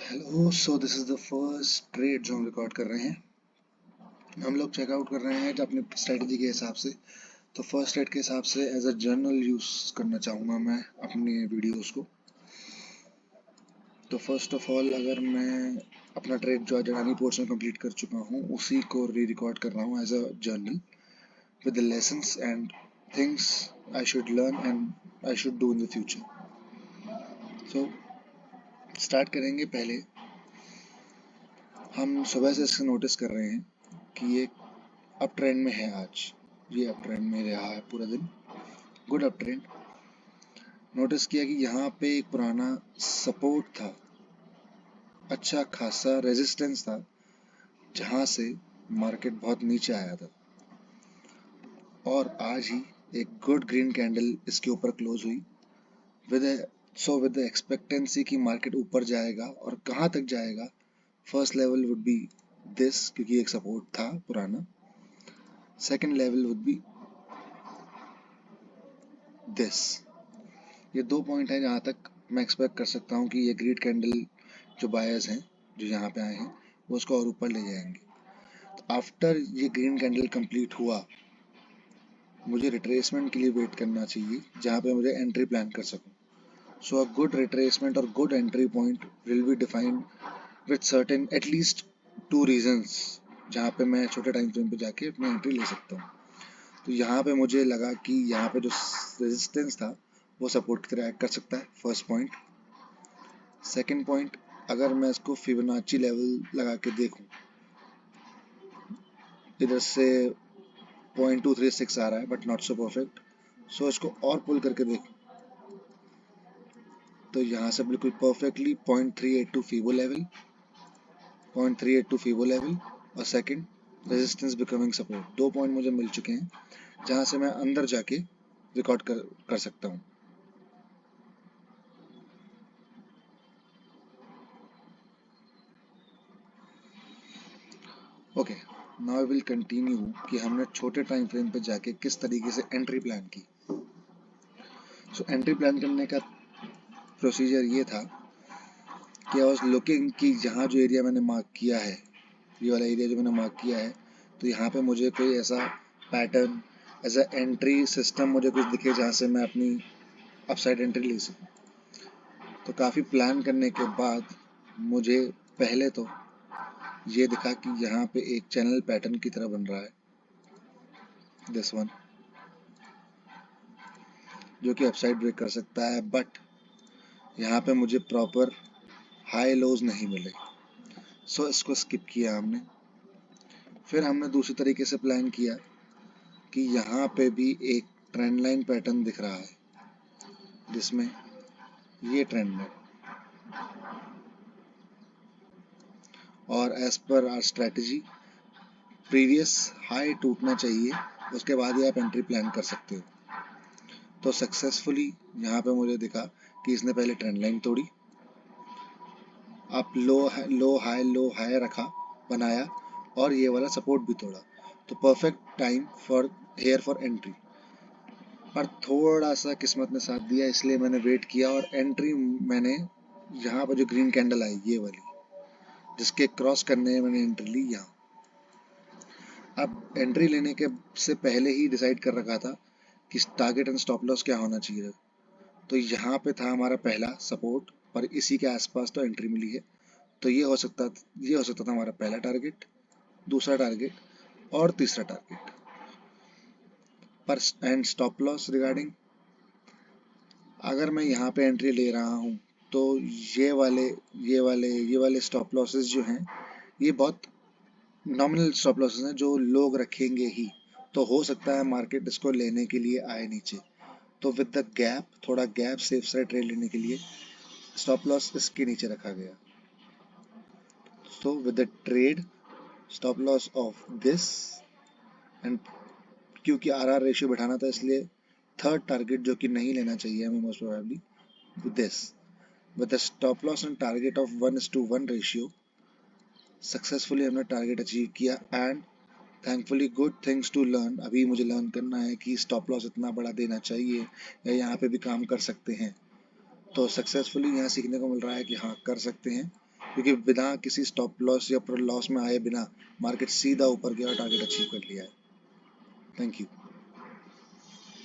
Hello, so this is the first trade जो हम record कर रहे हैं। हम लोग चेकआउट कर रहे हैं अपनी स्ट्रेटजी के हिसाब से। तो फर्स्ट ट्रेड के हिसाब से एज अ जर्नल यूज करना चाहूँगा मैं अपने वीडियोस को। तो फर्स्ट ऑफ ऑल अगर मैं अपना ट्रेड जो आज अडानी पोर्ट्स में कंप्लीट कर चुका हूँ उसी को री रिकॉर्ड कर रहा हूँ as a journal with the lessons and things I should learn and I should do in the future. So start करेंगे। पहले हम सुबह से इससे नोटिस कर रहे हैं कि ये अप ट्रेंड में है। आज ये अप ट्रेंड में रहा है पूरा दिन, गुड अप ट्रेंड। नोटिस किया कि यहाँ पे एक पुराना सपोर्ट था, अच्छा खासा रेजिस्टेंस था, जहाँ से मार्केट बहुत नीचे आया था और आज ही एक गुड ग्रीन कैंडल इसके ऊपर क्लोज हुई विद द एक्सपेक्टेंसी कि मार्केट ऊपर जाएगा और कहाँ तक जाएगा। First level would be this, क्योंकि एक सपोर्ट था पुराना। Second level would be this. ये दो पॉइंट है जहाँ तक मैं एक्सपेक्ट कर सकता हूँ कि ये ग्रीन कैंडल जो बायर्स हैं जो यहाँ पे आए हैं वो उसको और ऊपर ले जाएंगे। तो आफ्टर ये ग्रीन कैंडल कंप्लीट हुआ मुझे रिट्रेसमेंट के लिए वेट करना चाहिए जहाँ पे मुझे एंट्री प्लान कर सकूँ। सो अ गुड रिट्रेसमेंट और good entry point will be defined with certain at least 2 reasons जहाँ पे मैं छोटे टाइम फ्रेम पे जाके अपनी एंट्री ले सकता हूँ। तो यहाँ पे मुझे लगा कि यहाँ पे जो रेजिस्टेंस था वो सपोर्ट की तरह एक्ट कर सकता है, फर्स्ट पॉइंट। सेकंड पॉइंट, अगर मैं इसको फिबोनाची लेवल लगा के देखूं, इधर से 0.236 आ रहा है but not so perfect. So इसको और पुल करके देखूं तो यहाँ से बिल्कुल perfectly 0.382 Fibo level, 0.382 Fibo level और second resistance becoming support, 2 point मुझे मिल चुके हैं जहाँ से मैं अंदर जाके रिकॉर्ड कर सकता हूँ। Okay, now I will continue कि हमने छोटे टाइम फ्रेम पे जाके किस तरीके से एंट्री प्लान की। सो एंट्री प्लान करने का प्रोसीजर ये था कि आई वॉज लुकिंग कि जहाँ जो एरिया मैंने मार्क किया है, ये वाला एरिया जो मैंने मार्क किया है, तो यहाँ पे मुझे कोई ऐसा pattern as a entry system मुझे कुछ दिखे जहाँ से मैं अपनी अपसाइड एंट्री ले सकूँ। तो काफ़ी प्लान करने के बाद मुझे पहले तो ये दिखा कि यहाँ पे एक चैनल पैटर्न की तरह बन रहा है, दिस वन, जो कि अपसाइड ब्रेक कर सकता है, बट यहाँ पे मुझे प्रॉपर हाई लोज नहीं मिले। सो इसको स्किप किया हमने। फिर हमने दूसरी तरीके से प्लान किया कि यहाँ पे भी एक ट्रेंड लाइन पैटर्न दिख रहा है जिसमें ये ट्रेंड है और as per hour strategy previous high टूटना चाहिए, उसके बाद ही आप एंट्री प्लान कर सकते हो। तो सक्सेसफुली यहाँ पे मुझे दिखा कि इसने पहले ट्रेंड लाइन तोड़ी, आप लो हाई रखा, बनाया और ये वाला सपोर्ट भी तोड़ा। तो परफेक्ट टाइम फॉर एंट्री। पर थोड़ा सा किस्मत ने साथ दिया, इसलिए मैंने वेट किया और एंट्री मैंने यहाँ पर जो ग्रीन कैंडल आई ये वाली, जिसके क्रॉस करने मैंने एंट्री ली यहाँ। अब एंट्री लेने के से पहले ही डिसाइड कर रखा था कि टारगेट एंड स्टॉप लॉस क्या होना चाहिए। तो यहाँ पे था हमारा पहला सपोर्ट, पर इसी के आसपास तो एंट्री मिली है। तो ये हो सकता था हमारा पहला टारगेट, दूसरा टारगेट और तीसरा टारगेट। पर एंड स्टॉप लॉस रिगार्डिंग, अगर मैं यहाँ पे एंट्री ले रहा हूँ तो ये वाले स्टॉप लॉसेस जो हैं ये बहुत नॉमिनल स्टॉप लॉसेस हैं जो लोग रखेंगे ही। तो हो सकता है मार्केट इसको लेने के लिए आए नीचे, तो विद द गैप, थोड़ा गैप सेफ साइड ट्रेड लेने के लिए स्टॉप लॉस इसके नीचे रखा गया। So with the trade stop loss of this and क्योंकि आरआर रेशियो बैठाना था इसलिए थर्ड टारगेट जो कि नहीं लेना चाहिए हमें most probably, this with the stop loss and target of 1:1 ratio. Successfully हमने टारगेट अचीव किया and thankfully good things to learn. अभी मुझे लर्न करना है कि स्टॉप लॉस इतना बड़ा देना चाहिए या यहाँ पे भी काम कर सकते हैं। तो सक्सेसफुली यहाँ सीखने को मिल रहा है कि हाँ कर सकते हैं, क्योंकि बिना किसी स्टॉप लॉस या लॉस में आए बिना मार्केट सीधा ऊपर गया और टारगेट अचीव कर लिया है। Thank you.